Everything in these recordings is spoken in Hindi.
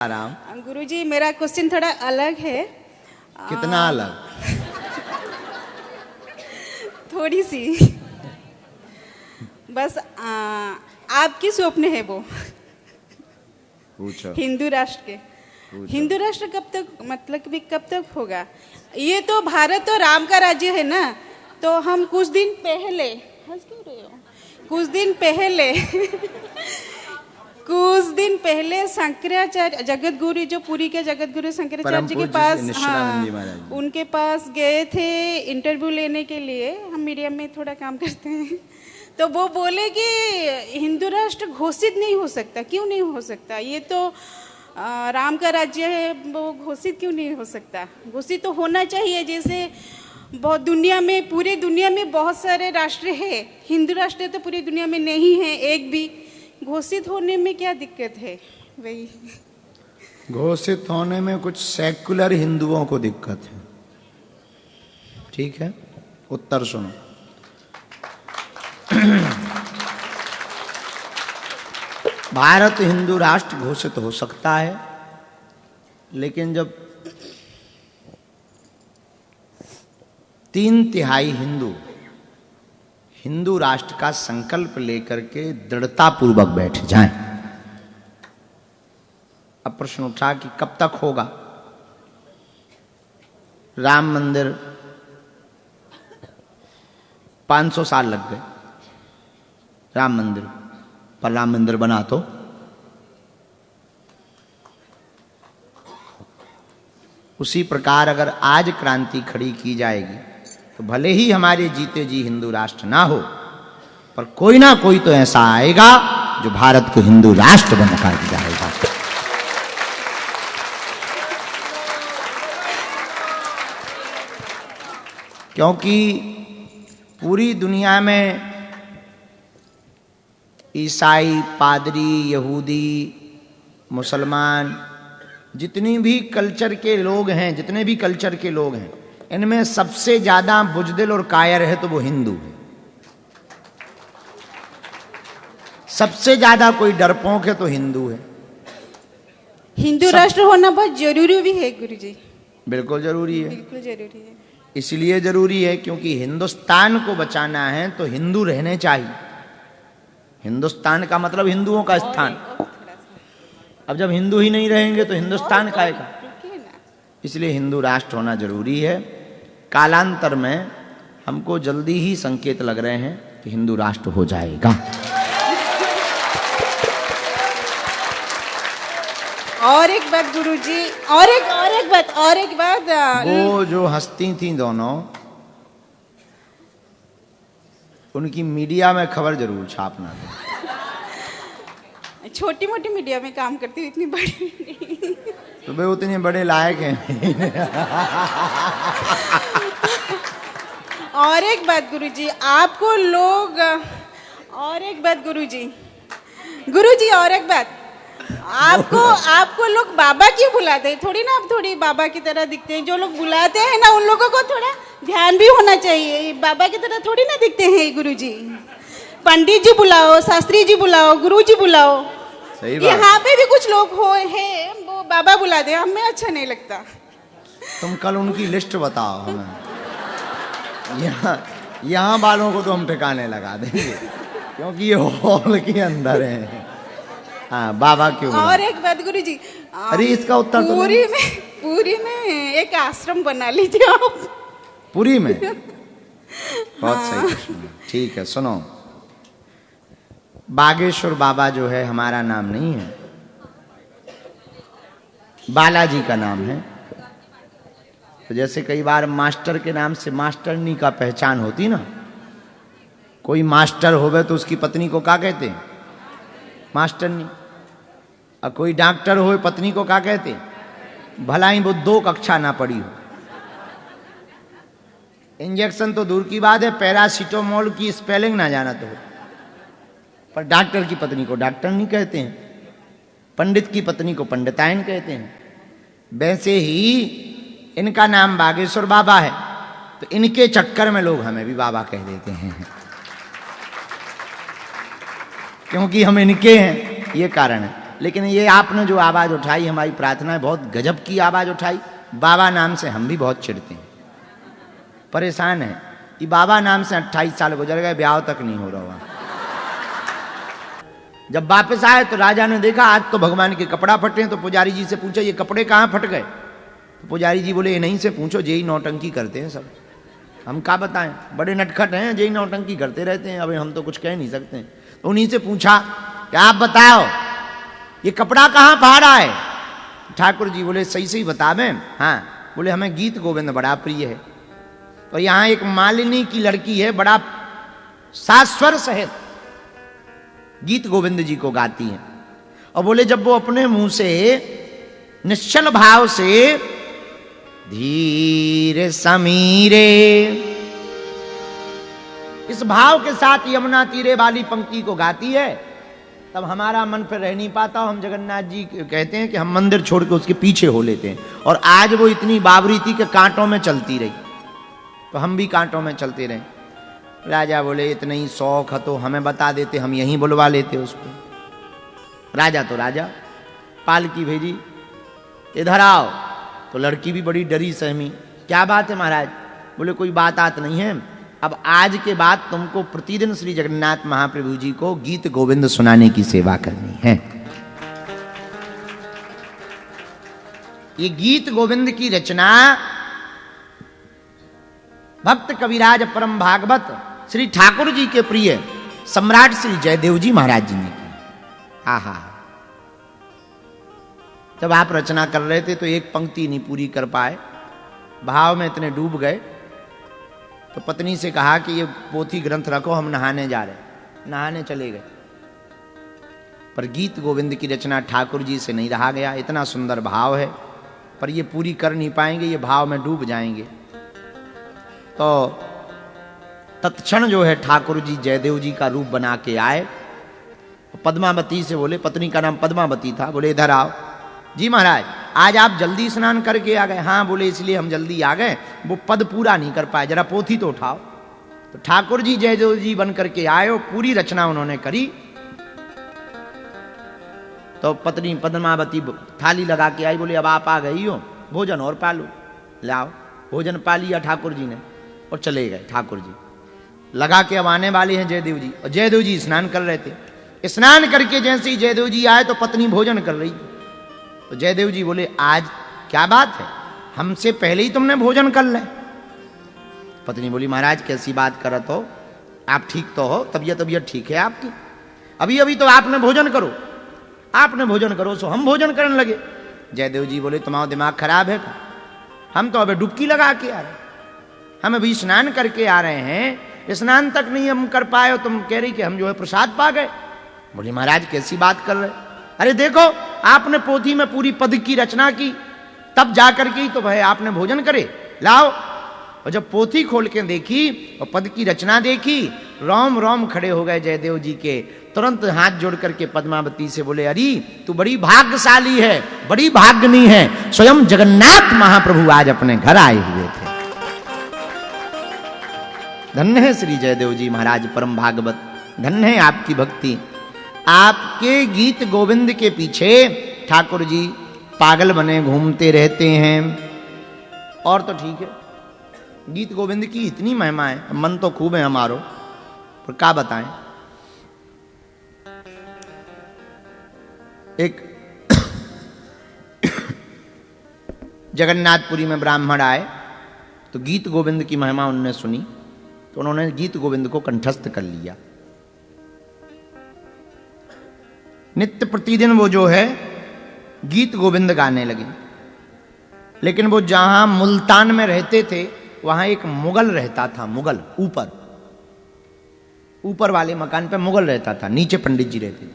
आराम। गुरुजी मेरा क्वेश्चन थोड़ा अलग है। कितना अलग? थोड़ी सी बस आपकी स्वप्न है वो पूछो। हिंदू राष्ट्र के। हिंदू राष्ट्र कब तक, मतलब कि कब तक होगा? ये तो भारत तो राम का राज्य है ना, तो हम कुछ दिन पहले हंस क्यों रहे हो? कुछ दिन पहले शंकराचार्य जगत गुरु, जो पुरी के जगत गुरु शंकराचार्य जी के पास, उनके पास गए थे इंटरव्यू लेने के लिए। हम मीडिया में थोड़ा काम करते हैं, तो वो बोले कि हिंदू राष्ट्र घोषित नहीं हो सकता। क्यों नहीं हो सकता? ये तो राम का राज्य है, वो घोषित क्यों नहीं हो सकता? घोषित तो होना चाहिए। जैसे बहुत दुनिया में, पूरे दुनिया में बहुत सारे राष्ट्र है, हिंदू राष्ट्र तो पूरी दुनिया में नहीं है एक भी। घोषित होने में क्या दिक्कत है? वही घोषित होने में कुछ सेकुलर हिंदुओं को दिक्कत है। ठीक है, उत्तर सुनो। भारत हिंदू राष्ट्र घोषित हो सकता है, लेकिन जब 3/3 हिंदू राष्ट्र का संकल्प लेकर के दृढ़ता पूर्वक बैठ जाएं। अब प्रश्न उठा कि कब तक होगा? राम मंदिर 500 साल लग गए राम मंदिर पर। राम मंदिर बना तो उसी प्रकार अगर आज क्रांति खड़ी की जाएगी तो भले ही हमारे जीते जी हिंदू राष्ट्र ना हो, पर कोई ना कोई तो ऐसा आएगा जो भारत को हिंदू राष्ट्र बनकर जाएगा। क्योंकि पूरी दुनिया में ईसाई, पादरी, यहूदी, मुसलमान, जितनी भी कल्चर के लोग हैं, जितने भी कल्चर के लोग हैं, इनमें सबसे ज्यादा बुजदिल और कायर है तो वो हिंदू है। सबसे ज्यादा कोई डरपोक है तो हिंदू है। हिंदू राष्ट्र होना बहुत जरूरी भी है गुरुजी। बिल्कुल जरूरी है, बिल्कुल जरूरी है। इसलिए जरूरी है क्योंकि हिंदुस्तान को बचाना है तो हिंदू रहने चाहिए। हिंदुस्तान का मतलब हिंदुओं का स्थान। अब जब हिंदू ही नहीं रहेंगे तो हिंदुस्तान का आएगा। इसलिए हिंदू राष्ट्र होना जरूरी है। कालांतर में हमको जल्दी ही संकेत लग रहे हैं कि हिंदू राष्ट्र हो जाएगा। और एक बात गुरुजी, और एक बात वो जो हंसती थी दोनों, उनकी मीडिया में खबर जरूर छापना था। छोटी मोटी मीडिया में काम करती हूँ, इतनी बड़ी नहीं। तो वे उतने बड़े लायक हैं। और एक बात गुरुजी, आपको लोग, और एक बात गुरुजी, और एक बात, आपको लोग बाबा क्यों बुलाते हैं? थोड़ी ना आप थोड़ी बाबा की तरह दिखते हैं। जो लोग बुलाते हैं ना, उन लोगों को थोड़ा ध्यान भी होना चाहिए। बाबा की तरह थोड़ी ना दिखते हैं गुरुजी। पंडित जी बुलाओ, शास्त्री जी बुलाओ, गुरु जी बुलाओ। यहाँ पे भी कुछ लोग हैं वो बाबा बुलाते हैं, हमें अच्छा नहीं लगता। तुम कल उनकी लिस्ट बताओ हमें। यहाँ वालों को तो हम ठिकाने लगा देंगे, क्योंकि ये हॉल के अंदर है। हाँ, बाबा क्यों? और एक बात गुरुजी, अरे इसका उत्तर पूरी में एक आश्रम बना लीजिए आप। पुरी में? बहुत सही प्रश्न। ठीक है, सुनो। बागेश्वर बाबा जो है हमारा नाम नहीं है, बालाजी का नाम है। तो जैसे कई बार मास्टर के नाम से मास्टरनी का पहचान होती ना, कोई मास्टर होवे तो उसकी पत्नी को क्या कहते हैं? मास्टरनी। और कोई डॉक्टर हो पत्नी को क्या कहते? भला ही वो 2 कक्षा ना पड़ी हो। इंजेक्शन तो दूर की बात है, पैरासीटामोल की स्पेलिंग ना जाना तो, पर डॉक्टर की पत्नी को डॉक्टर नहीं कहते हैं, पंडित की पत्नी को पंडितायन कहते हैं। वैसे ही इनका नाम बागेश्वर बाबा है, तो इनके चक्कर में लोग हमें भी बाबा कह देते हैं, क्योंकि हम इनके हैं, ये कारण है। लेकिन ये आपने जो आवाज उठाई, हमारी प्रार्थना है, बहुत गजब की आवाज उठाई। बाबा नाम से हम भी बहुत चिढ़ते हैं, परेशान है। ये बाबा नाम से 28 साल गुजर गए, ब्याह तक नहीं हो रहा। जब वापस आए तो राजा ने देखा आज तो भगवान के कपड़ा फटे हैं, तो पुजारी जी से पूछा ये कपड़े कहाँ फट गए? तो पुजारी जी बोले ये नहीं से पूछो, जेई नौटंकी करते हैं सब, हम क्या बताएं, बड़े नटखट हैं, जेई नौटंकी करते रहते हैं, अभी हम तो कुछ कह नहीं सकते। तो उन्हीं से पूछा कि आप बताओ ये कपड़ा कहाँ फाड़ा है? ठाकुर जी बोले सही सही बता दें। हाँ, बोले हमें गीत गोविंद बड़ा प्रिय है, और यहाँ एक मालिनी की लड़की है, बड़ा सास्वर सहित गीत गोविंद जी को गाती है। और बोले जब वो अपने मुंह से निश्चल भाव से धीरे समीरे, इस भाव के साथ यमुना तीरे वाली पंक्ति को गाती है, तब हमारा मन पर रह नहीं पाता। हम जगन्नाथ जी कहते हैं कि हम मंदिर छोड़ के उसके पीछे हो लेते हैं। और आज वो इतनी बाबरी थी कि कांटों में चलती रही, तो हम भी कांटों में चलते रहे। राजा बोले इतना ही शौक है तो हमें बता देते, हम यहीं बुलवा लेते उसको। राजा तो राजा, पालकी भेजी, इधर आओ। तो लड़की भी बड़ी डरी सहमी, क्या बात है महाराज? बोले कोई बात आत नहीं है, अब आज के बाद तुमको प्रतिदिन श्री जगन्नाथ महाप्रभु जी को गीत गोविंद सुनाने की सेवा करनी है। ये गीत गोविंद की रचना भक्त कविराज परम भागवत श्री ठाकुर जी के प्रिय सम्राट श्री जयदेव जी महाराज जी ने की। आहा, जब आप रचना कर रहे थे तो एक पंक्ति नहीं पूरी कर पाए, भाव में इतने डूब गए, तो पत्नी से कहा कि ये पोथी ग्रंथ रखो, हम नहाने जा रहे। नहाने चले गए, पर गीत गोविंद की रचना ठाकुर जी से नहीं रहा गया। इतना सुंदर भाव है, पर ये पूरी कर नहीं पाएंगे, ये भाव में डूब जाएंगे। तो तत्क्षण जो है ठाकुर जी जयदेव जी का रूप बना के आए, पद्मावती से बोले, पत्नी का नाम पद्मावती था, बोले इधर आओ। जी महाराज, आज आप जल्दी स्नान करके आ गए? हाँ, बोले इसलिए हम जल्दी आ गए, वो पद पूरा नहीं कर पाए, जरा पोथी तो उठाओ। तो ठाकुर जी जयदेव जी बन करके आए और पूरी रचना उन्होंने करी। तो पत्नी पद्मावती थाली लगा के आई, बोले अब आप आ गई हो, भोजन और पालो। लाओ, भोजन पा लिया ठाकुर जी ने और चले गए। ठाकुर जी लगा के अब आने वाले हैं जयदेव जी, और जयदेव जी स्नान कर रहे थे। स्नान करके जैसे ही जयदेव जी आए तो पत्नी भोजन कर रही। तो जयदेव जी बोले आज क्या बात है, हमसे पहले ही तुमने भोजन कर ले? पत्नी बोली महाराज कैसी बात करत हो, आप ठीक तो हो, तबीयत ठीक है आपकी? अभी अभी तो आपने भोजन करो, आपने भोजन करो सो हम भोजन करने लगे। जयदेव जी बोले तुम्हारा दिमाग खराब है क्या? हम तो अभी डुबकी लगा के आ रहे, हम अभी स्नान करके आ रहे हैं, स्नान तक नहीं हम कर पाए, तुम कह रही कि हम जो है प्रसाद पा गए। बोली महाराज कैसी बात कर रहे? अरे देखो, आपने पोथी में पूरी पद की रचना की, तब जाकर के ही तो भाई आपने भोजन करे। लाओ। और जब पोथी खोल के देखी और पद की रचना देखी, रोम रोम खड़े हो गए जयदेव जी के। तुरंत हाथ जोड़ करके पद्मावती से बोले अरे तू बड़ी भाग्यशाली है, बड़ी भाग्यनी है, स्वयं जगन्नाथ महाप्रभु आज अपने घर आए हुए थे। धन्य है श्री जयदेव जी महाराज परम भागवत, धन्य है आपकी भक्ति। आपके गीत गोविंद के पीछे ठाकुर जी पागल बने घूमते रहते हैं। और तो ठीक है, गीत गोविंद की इतनी महिमा है, मन तो खूब है हमारो, पर क्या बताएं। एक जगन्नाथपुरी में ब्राह्मण आए, तो गीत गोविंद की महिमा उन्होंने सुनी, तो उन्होंने गीत गोविंद को कंठस्थ कर लिया। नित्य प्रतिदिन वो जो है गीत गोविंद गाने लगे। लेकिन वो जहां मुल्तान में रहते थे वहां एक मुगल रहता था, मुगल ऊपर वाले मकान पे मुगल रहता था, नीचे पंडित जी रहते थे।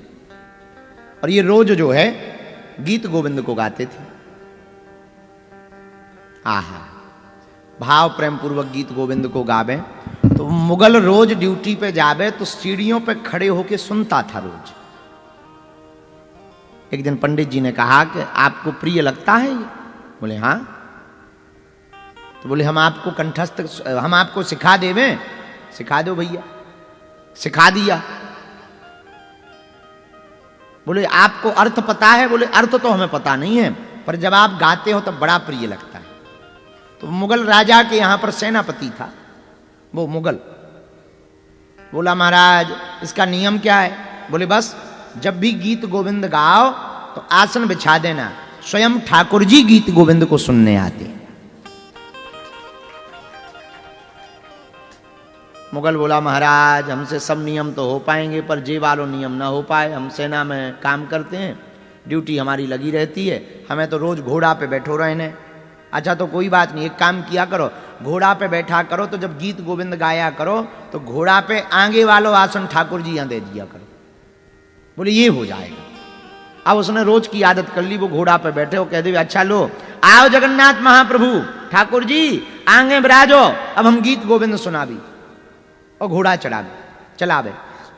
और ये रोज जो है गीत गोविंद को गाते थे। आहा, भाव प्रेम पूर्वक गीत गोविंद को गावे। तो मुगल रोज ड्यूटी पे जावे तो सीढ़ियों पे खड़े होके सुनता था रोज। एक दिन पंडित जी ने कहा कि आपको प्रिय लगता है ये? बोले हाँ। तो बोले हम आपको कंठस्थ, हम आपको सिखा देवें? सिखा दो भैया। सिखा दिया। बोले आपको अर्थ पता है? बोले अर्थ तो हमें पता नहीं है, पर जब आप गाते हो तब बड़ा प्रिय लगता है। तो मुगल राजा के यहां पर सेनापति था वो मुगल, बोला महाराज इसका नियम क्या है? बोले बस जब भी गीत गोविंद गाओ तो आसन बिछा देना, स्वयं ठाकुर जी गीत गोविंद को सुनने आते। मुगल बोला महाराज हमसे सब नियम तो हो पाएंगे पर जे वालों नियम ना हो पाए, हम सेना में काम करते हैं, ड्यूटी हमारी लगी रहती है, हमें तो रोज घोड़ा पे बैठो रहने। अच्छा तो कोई बात नहीं, एक काम किया करो, घोड़ा पे बैठा करो तो जब गीत गोविंद गाया करो तो घोड़ा पे आगे वालों आसन ठाकुर जी यहां दे दिया करो। बोले ये हो जाएगा। अब उसने रोज की आदत कर ली, वो घोड़ा पे बैठे हो, कह दे अच्छा लो आओ जगन्नाथ महाप्रभु ठाकुर जी आगे बिराजो, अब हम गीत गोविंद सुना भी, और घोड़ा चलावे।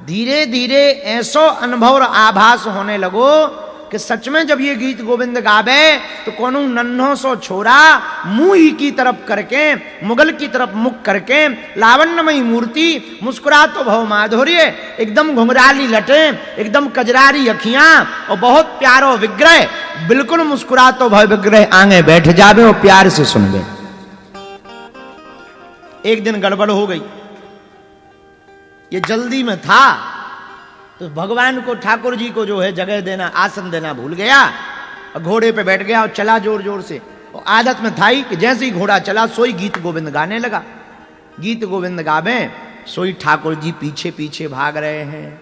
धीरे धीरे ऐसो अनुभव और आभास होने लगो कि सच में जब ये गीत गोविंद गावे तो कोनो नन्हो सो छोरा मुंह की तरफ करके, मुगल की तरफ मुख करके, लावण्यमयी मूर्ति, मुस्कुरातो भव माधुर्य, एकदम घुंघराली लटे, एकदम कजरारी अखियां और बहुत प्यारो विग्रह, बिल्कुल मुस्कुरातो भव विग्रह आगे बैठ जावे और प्यार से सुनवे। एक दिन गड़बड़ हो गई, ये जल्दी में था तो भगवान को ठाकुर जी को जो है जगह देना, आसन देना भूल गया और घोड़े पे बैठ गया और चला जोर जोर से। और आदत में था ही कि जैसे ही घोड़ा चला सोई गीत गोविंद गाने लगा। गीत गोविंद गावे सोई ठाकुर जी पीछे पीछे भाग रहे हैं।